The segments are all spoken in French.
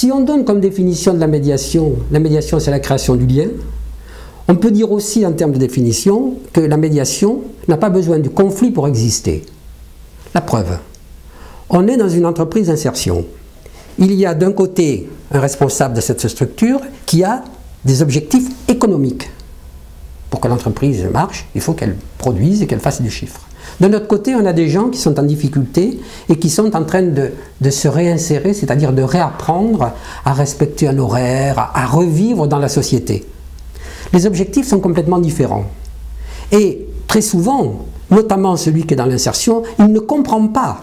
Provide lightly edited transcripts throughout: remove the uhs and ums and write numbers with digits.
si on donne comme définition de la médiation c'est la création du lien, on peut dire aussi en termes de définition que la médiation n'a pas besoin du conflit pour exister. La preuve, on est dans une entreprise d'insertion. Il y a d'un côté un responsable de cette structure qui a des objectifs économiques. Pour que l'entreprise marche, il faut qu'elle produise et qu'elle fasse du chiffre. De notre côté, on a des gens qui sont en difficulté et qui sont en train de se réinsérer, c'est-à-dire de réapprendre à respecter un horaire, à revivre dans la société. Les objectifs sont complètement différents. Et très souvent, notamment celui qui est dans l'insertion, il ne comprend pas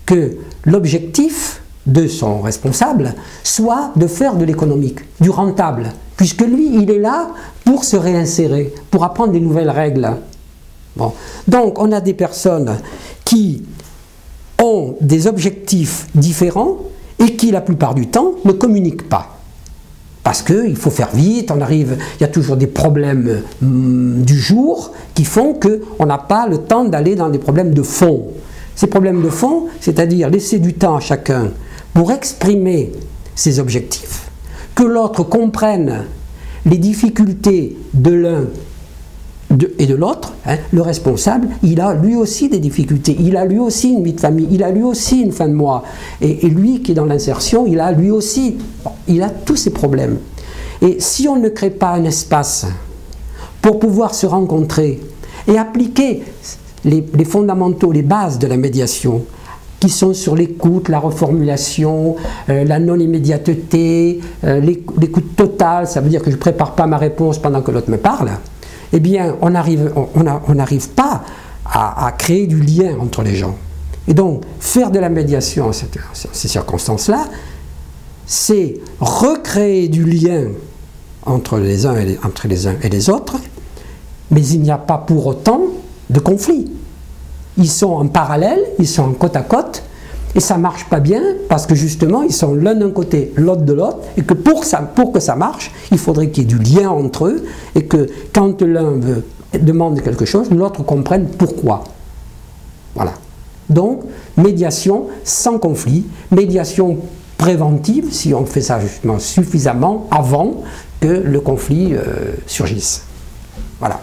que l'objectif de son responsable soit de faire de l'économique, du rentable, puisque lui, il est là pour se réinsérer, pour apprendre des nouvelles règles. Bon. Donc, on a des personnes qui ont des objectifs différents et qui, la plupart du temps, ne communiquent pas. Parce qu'il faut faire vite, il y a toujours des problèmes du jour qui font qu'on n'a pas le temps d'aller dans des problèmes de fond. Ces problèmes de fond, c'est-à-dire laisser du temps à chacun pour exprimer ses objectifs, que l'autre comprenne les difficultés de l'un et de l'autre, hein, le responsable, il a lui aussi des difficultés, il a lui aussi une vie de famille, il a lui aussi une fin de mois. Et lui qui est dans l'insertion, il a lui aussi, il a tous ces problèmes. Et si on ne crée pas un espace pour pouvoir se rencontrer et appliquer les fondamentaux, les bases de la médiation, qui sont sur l'écoute, la reformulation, la non-immédiateté, l'écoute totale, ça veut dire que je ne prépare pas ma réponse pendant que l'autre me parle, eh bien, on n'arrive pas à créer du lien entre les gens. Et donc, faire de la médiation en ces circonstances-là, c'est recréer du lien entre les uns et les autres, mais il n'y a pas pour autant de conflit. Ils sont en parallèle, ils sont en côte à côte, et ça ne marche pas bien parce que justement, ils sont l'un d'un côté, l'autre de l'autre, et que pour que ça marche, il faudrait qu'il y ait du lien entre eux, et que quand l'un demande quelque chose, l'autre comprenne pourquoi. Voilà. Donc, médiation sans conflit, médiation préventive, si on fait ça justement suffisamment avant que le conflit surgisse. Voilà.